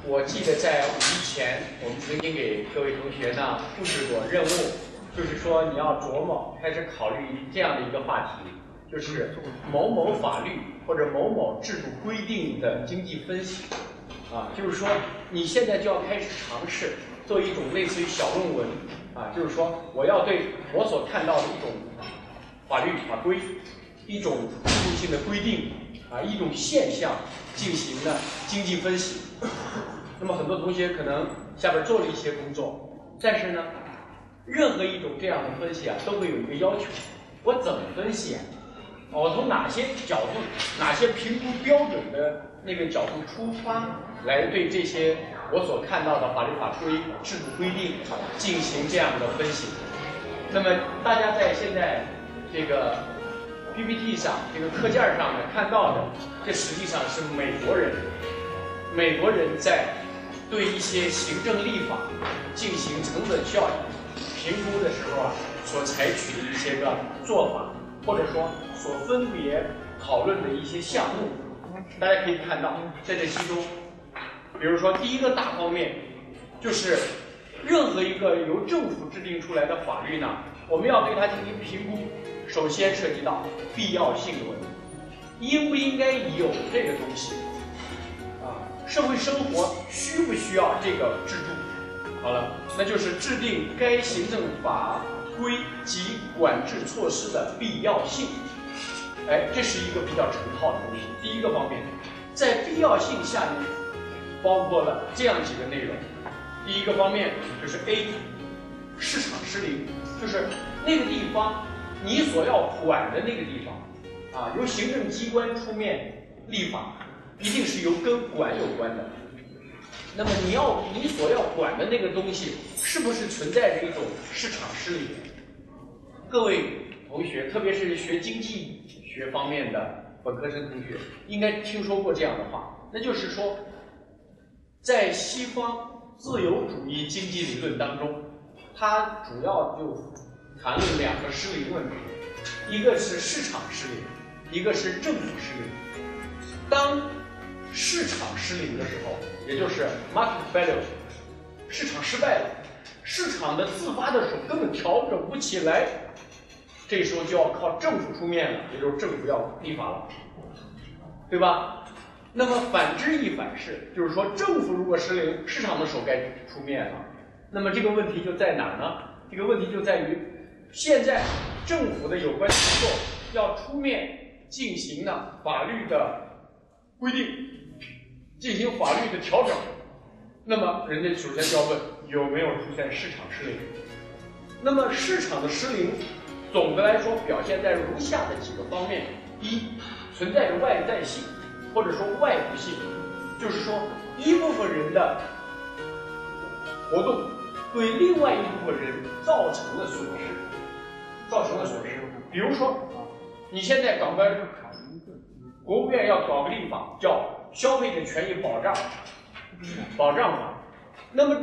我记得在5年前，我们曾经给各位同学呢布置过任务，就是说你要琢磨开始考虑这样的一个话题，就是某某法律或者某某制度规定的经济分析。就是说你现在就要开始尝试做一种类似于小论文就是说我要对我所看到的一种法律法规、一种制度性的规定一种现象进行了经济分析。那么很多同学可能下边做了一些工作，但是呢，任何一种这样的分析都会有一个要求：我怎么分析我从哪些角度、哪些评估标准的那个角度出发，来对这些我所看到的法律法规、制度规定进行这样的分析。那么大家在现在这个 PPT 上、这个课件上呢看到的，这实际上是美国人在对一些行政立法进行成本效益评估的时候所采取的一些个做法，或者说所分别讨论的一些项目。大家可以看到，在这其中，比如说第一个大方面，就是任何一个由政府制定出来的法律呢，我们要对它进行评估，首先涉及到必要性的问题，应不应该有这个东西社会生活需不需要这个制度？好了，那就是制定该行政法规及管制措施的必要性。这是一个比较成套的东西。第一个方面，在必要性下面包括了这样几个内容。第一个方面就是 A， 市场失灵，就是那个地方你所要管的那个地方由行政机关出面立法，一定是由跟管有关的。那么你所要管的那个东西，是不是存在着一种市场失灵？各位同学，特别是学经济学方面的本科生同学，应该听说过这样的话，那就是说，在西方自由主义经济理论当中，它主要就谈论2个失灵问题，一个是市场失灵，一个是政府失灵。当市场失灵的时候，也就是 market failure， 市场失败了，市场的自发的手根本调整不起来，这时候就要靠政府出面了，也就是政府要立法了，对吧？那么反之亦反是，就是说政府如果失灵，市场的手该出面了。那么这个问题就在哪儿呢？这个问题就在于，现在政府的有关机构要出面进行呢法律的规定，进行法律的调整。那么人家首先就要问有没有出现市场失灵。那么市场的失灵，总的来说表现在如下的几个方面：一，存在着外在性或者说外部性，就是说一部分人的活动对另外一部分人造成了损失。比如说，你现在搞个国务院要搞个立法，叫消费者权益保障法。那么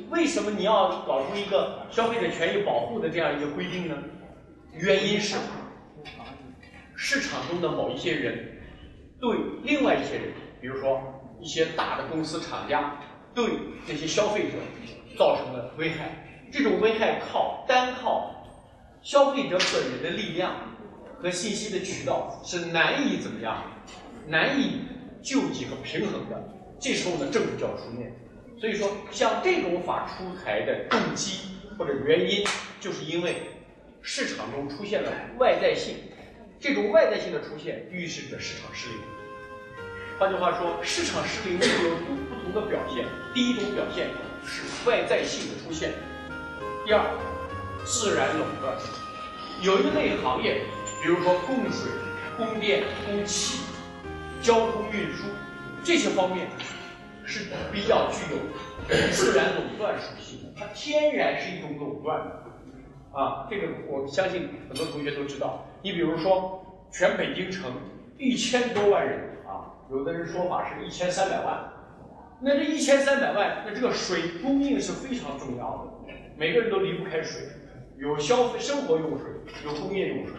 为什么你要搞出一个消费者权益保护的这样一个规定呢？原因是市场中的某一些人对另外一些人，比如说一些大的公司厂家，对这些消费者造成了危害。这种危害单靠消费者本人的力量和信息的渠道是难以救济和平衡的。这时候呢，政府就要出面。所以说，像这种法出台的动机或者原因，就是因为市场中出现了外在性，这种外在性的出现预示着市场失灵。换句话说，市场失灵会有不同的表现。第一种表现是外在性的出现，第二，自然垄断。有一类行业，比如说供水、供电、供气、交通运输这些方面，是比较具有自然垄断属性的，它天然是一种垄断的这个我相信很多同学都知道。你比如说，全北京城1000多万人有的人说法是1300万，那这1300万，那这个水供应是非常重要的，每个人都离不开水，有消费生活用水，有工业用水。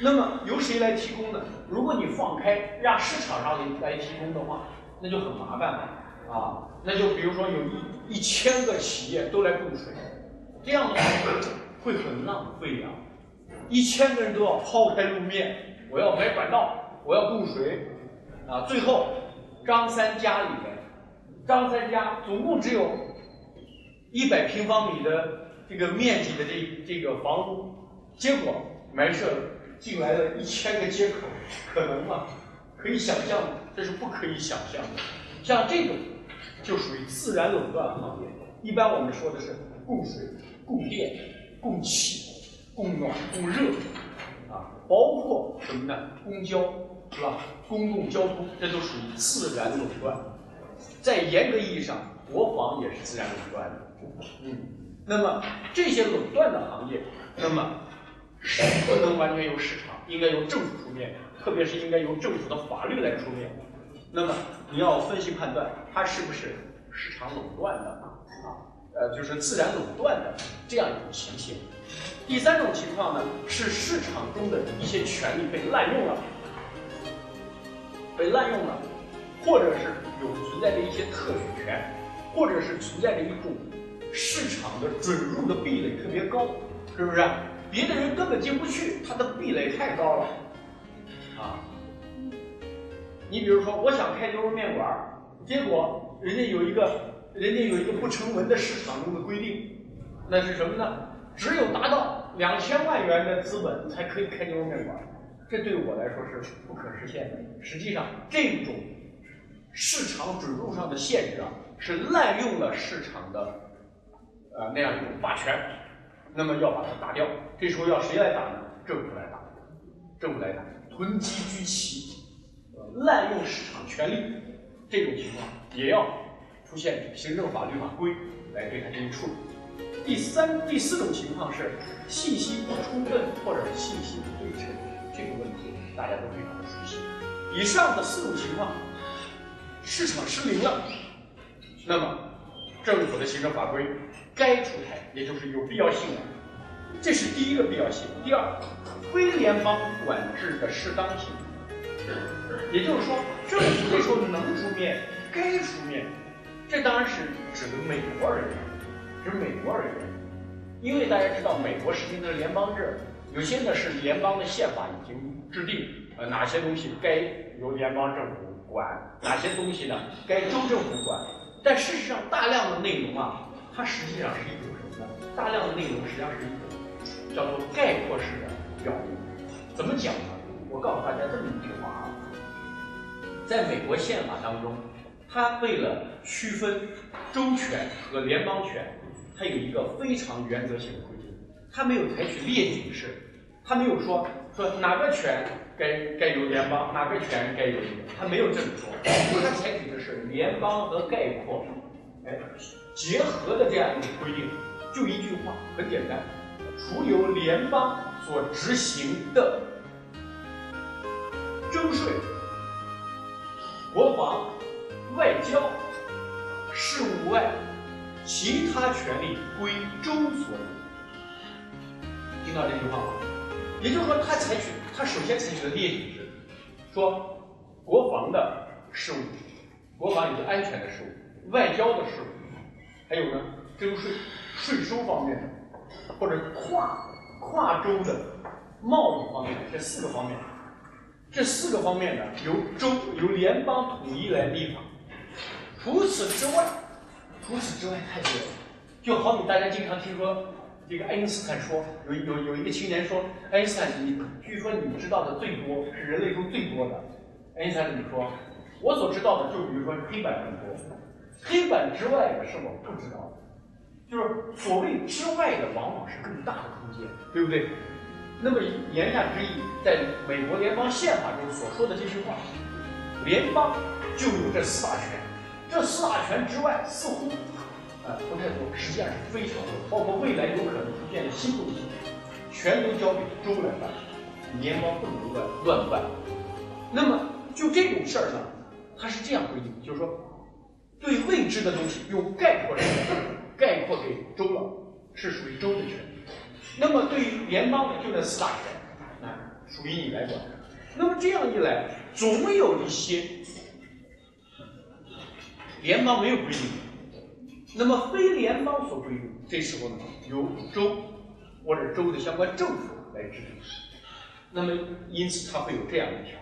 那么由谁来提供呢？如果你放开让市场上来提供的话，那就很麻烦了。啊，那就比如说有1000个企业都来供水，这样的话会很浪费呀。1000个人都要抛开路面，我要买管道，我要供水，啊，最后张三家里面，张三家总共只有100平方米的这个面积的这个房屋，结果埋设进来了1000个接口，可能吗？可以想象吗？这是不可以想象的。像这种就属于自然垄断行业。一般我们说的是供水、供电、供气、供暖、供热，啊，包括什么呢？公交是吧？公共交通，这都属于自然垄断。在严格意义上，国防也是自然垄断的。那么这些垄断的行业，那么不能完全由市场，应该由政府出面，特别是应该由政府的法律来出面。那么你要分析判断它是不是市场垄断的就是自然垄断的这样一种情形。第3种情况呢，是市场中的一些权利被滥用了，或者是存在着一些特许权，或者是存在着一种市场的准入的壁垒特别高，是不是？别的人根本进不去，它的壁垒太高了啊！你比如说，我想开牛肉面馆，结果人家有一个不成文的市场中的规定，那是什么呢？只有达到2000万元的资本才可以开牛肉面馆，这对我来说是不可实现的。实际上，这种市场准入上的限制是滥用了市场的那样一种霸权，那么要把它打掉。这时候要谁来打呢？政府来打，囤积居奇，滥用市场权力，这种情况也要出现行政法律法规来对它进行处理。第4种情况是信息不充分或者信息不对称，这个问题大家都非常的熟悉。以上的4种情况，市场失灵了，那么政府的行政法规该出台，也就是有必要性了。这是第1个必要性。第2，非联邦管制的适当性，也就是说，政府这时候能出面，该出面。这当然是指的美国而言，因为大家知道，美国实行的是联邦制，有些呢是联邦的宪法已经制定，哪些东西该由联邦政府管，哪些东西呢该州政府管。但事实上，大量的内容它实际上是一种什么呢？大量的内容实际上是一种叫做概括式的表明。怎么讲呢？我告诉大家这么一句话在美国宪法当中，它为了区分州权和联邦权，它有一个非常原则性的规定。它没有采取列举式，它没有说哪个权该由联邦，哪个权该由它没有这么说。它采取的是联邦和概括结合的这样一种规定。就一句话，很简单：除由联邦所执行的征税、国防、外交事务外，其他权利归州所有。听到这句话吗？也就是说，他首先采取了列举制，说国防的事务，国防也是安全的事务，外交的事务，还有呢征税、税收方面的，或者跨州的贸易方面，这4个方面。这4个方面呢，由联邦统一来立法。除此之外太多了。就好比大家经常听说这个爱因斯坦说，有一个青年说，爱因斯坦，据说你知道的最多是人类中最多的。爱因斯坦怎么说？我所知道的就比如说黑板很多，黑板之外的是我不知道的。就是所谓之外的，往往是更大的空间，对不对？那么言下之意，在美国联邦宪法中所说的这句话，联邦就有这4大权，这4大权之外似乎不太多，实际上是非常多，包括未来有可能出现的新东西，全都交给州来办，联邦不能乱办。那么就这种事儿呢，它是这样规定，就是说，对未知的东西用概括式概括给州了，是属于州的权利。那么对于联邦的就这4大权，属于你来管。那么这样一来，总有一些联邦没有规定。那么非联邦所规定，这时候呢，由州或者州的相关政府来制定。那么因此它会有这样一条。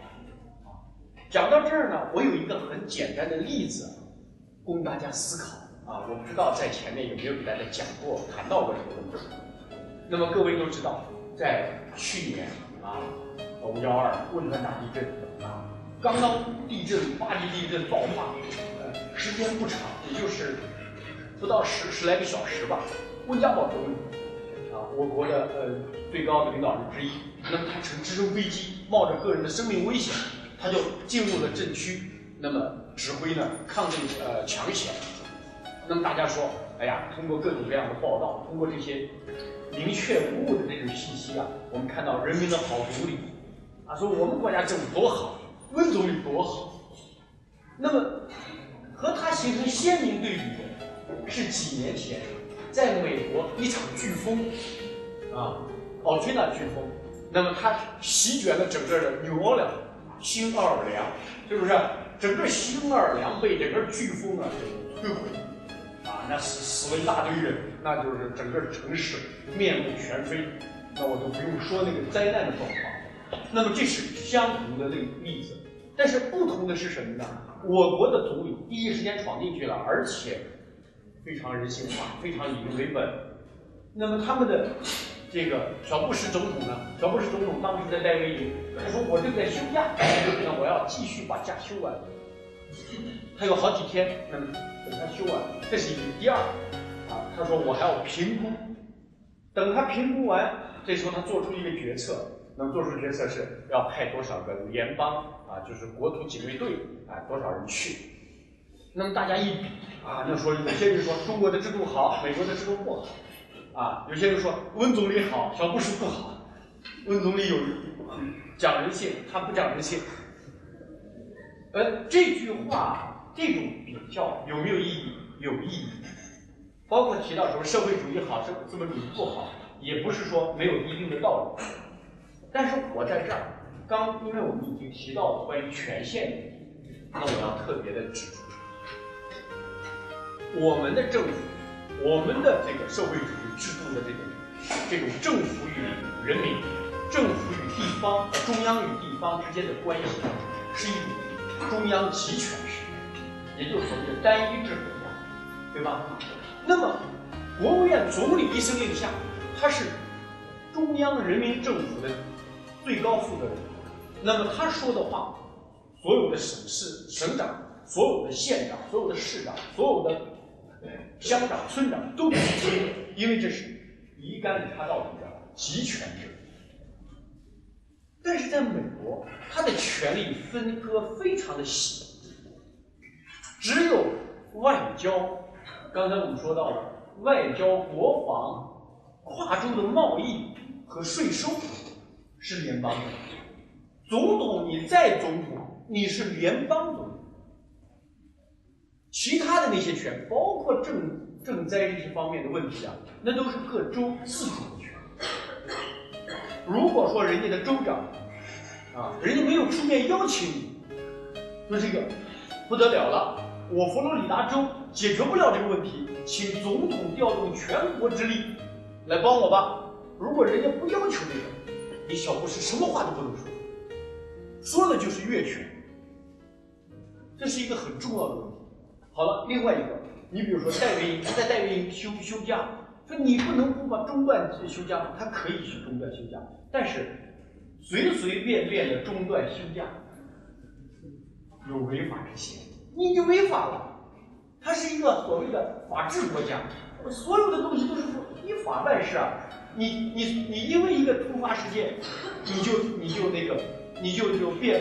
讲到这儿呢，我有一个很简单的例子供大家思考啊。我不知道在前面有没有给大家讲过、谈到过这个问题。那么各位都知道，在去年啊5.12汶川大地震啊，刚刚地震8级地震爆发，时间不长，也就是不到十来个小时吧。温家宝总理啊，我国的最高的领导人之一，那么他乘直升飞机，冒着个人的生命危险，他就进入了震区，那么指挥呢抗震抢险。那么大家说，哎呀，通过各种各样的报道，通过这些明确无误的这种信息啊，我们看到人民的好总理啊，说我们国家政府多好，温总理多好。那么和他形成鲜明对比的是几年前在美国一场飓风啊，奥崔娜飓风，那么它席卷了整个的纽奥良、新奥尔良，是不是？整个新奥尔良被整个飓风啊摧毁。啊，那死了一大堆人，那就是整个城市面目全非。那我就不用说那个灾难的状况。那么这是相同的例子，但是不同的是什么呢？我国的总理第一时间闯进去了，而且非常人性化，非常以人为本。那么他们的这个小布什总统呢？小布什总统当时在戴维营，他说我正在休假，那我要继续把假休完。他有好几天，那么等他休完，这是一个。第二，啊，他说我还要评估，等他评估完，这时候他做出一个决策，那么做出决策是要派多少个联邦啊，就是国土警卫队啊，多少人去。那么大家一比啊，那说有些人说中国的制度好，美国的制度不好，啊，有些人说温总理好，小布什不好，温总理有讲人性，他不讲人性。这句话这种比较有没有意义？有意义。包括提到什么社会主义好，资本主义不好，也不是说没有一定的道理。但是我在这儿，因为我们已经提到了关于权限的问题，那我要特别的指出，我们的政府，我们的这个社会主义制度的这种政府与人民、政府与地方、中央与地方之间的关系，是一种中央集权式，也就是所谓的单一制国家，对吧？那么，国务院总理一声令下，他是中央人民政府的最高负责人。那么他说的话，所有的省长、所有的县长、所有的市长、所有的乡长、村长都必须听，因为这是一竿子插到底的集权制。但是在美国，它的权力分割非常的细，只有外交，刚才我们说到了外交、国防、跨州的贸易和税收是联邦的。总统你再总统，你是联邦总统，其他的那些权，包括赈灾这些方面的问题啊，那都是各州自主的权。如果说人家的州长啊，人家没有出面邀请你，说这个不得了了，我佛罗里达州解决不了这个问题，请总统调动全国之力来帮我吧。如果人家不要求这个，你小布什什么话都不能说，说了就是越权，这是一个很重要的问题。好了，另外一个，你比如说戴维营，他在戴维营休假，说你不能不把中断休假吗？他可以去中断休假，但是随随便便的中断休假有违法之嫌，你就违法了。它是一个所谓的法治国家，所有的东西都是依法办事啊。你因为一个突发事件，你就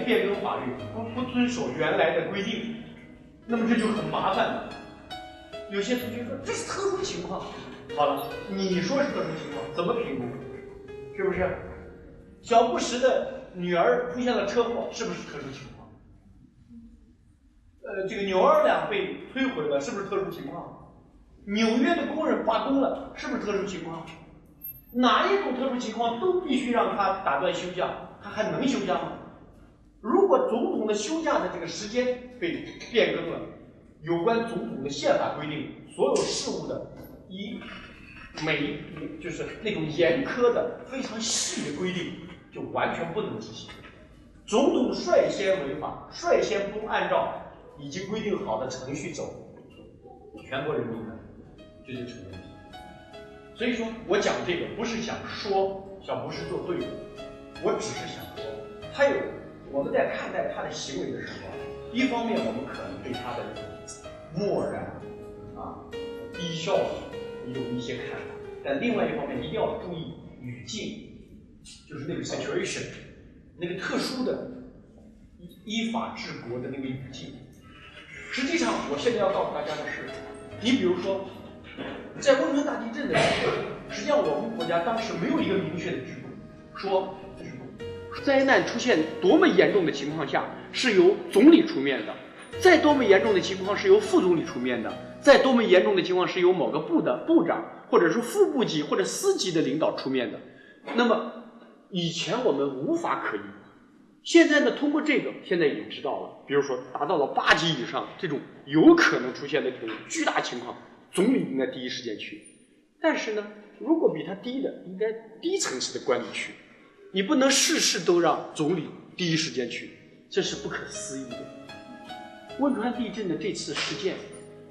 变更法律，不遵守原来的规定，那么这就很麻烦了。有些同学说这是特殊情况，好了，你说是特殊情况，怎么评估？是不是？小布什的女儿出现了车祸，是不是特殊情况？这个纽尔良被摧毁了，是不是特殊情况？纽约的工人罢工了，是不是特殊情况？哪一种特殊情况都必须让他打断休假，他还能休假吗？如果总统的休假的这个时间被变更了，有关总统的宪法规定所有事务的就是那种严苛的、非常细的规定，就完全不能执行。总统率先违法，率先不按照已经规定好的程序走，全国人民呢这就成问题。所以说我讲这个不是想说小布什做对的，我只是想说，我们在看待他的行为的时候，一方面我们可能对他的漠然低效有一些看法，但另外一方面一定要注意语境，就是那个 situation， 那个特殊的依法治国的那个语境。实际上，我现在要告诉大家的是，你比如说，在汶川大地震的时候，实际上我们国家当时没有一个明确的制度，说灾难出现多么严重的情况下是由总理出面的，再多么严重的情况是由副总理出面的，再多么严重的情况是由某个部的部长或者是副部级或者司级的领导出面的。那么以前我们无法可依，现在呢，通过这个现在已经知道了，比如说达到了8级以上这种有可能出现的这种巨大情况，总理应该第一时间去。但是呢，如果比他低的，应该低层次的官吏去，你不能事事都让总理第一时间去，这是不可思议的。汶川地震的这次事件，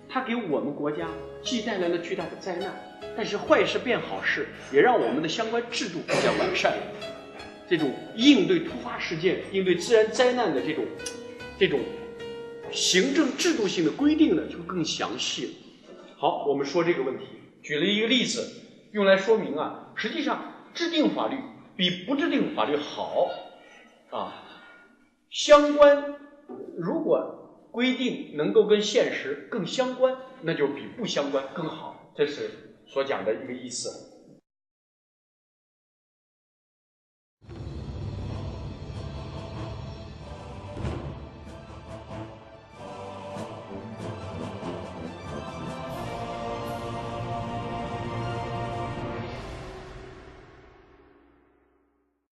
它给我们国家既带来了巨大的灾难，但是坏事变好事，也让我们的相关制度更加完善了。这种应对突发事件、应对自然灾难的这种行政制度性的规定呢，就更详细了。好，我们说这个问题，举了一个例子，用来说明实际上制定法律比不制定法律好相关，如果规定能够跟现实更相关，那就比不相关更好，这是所讲的一个意思。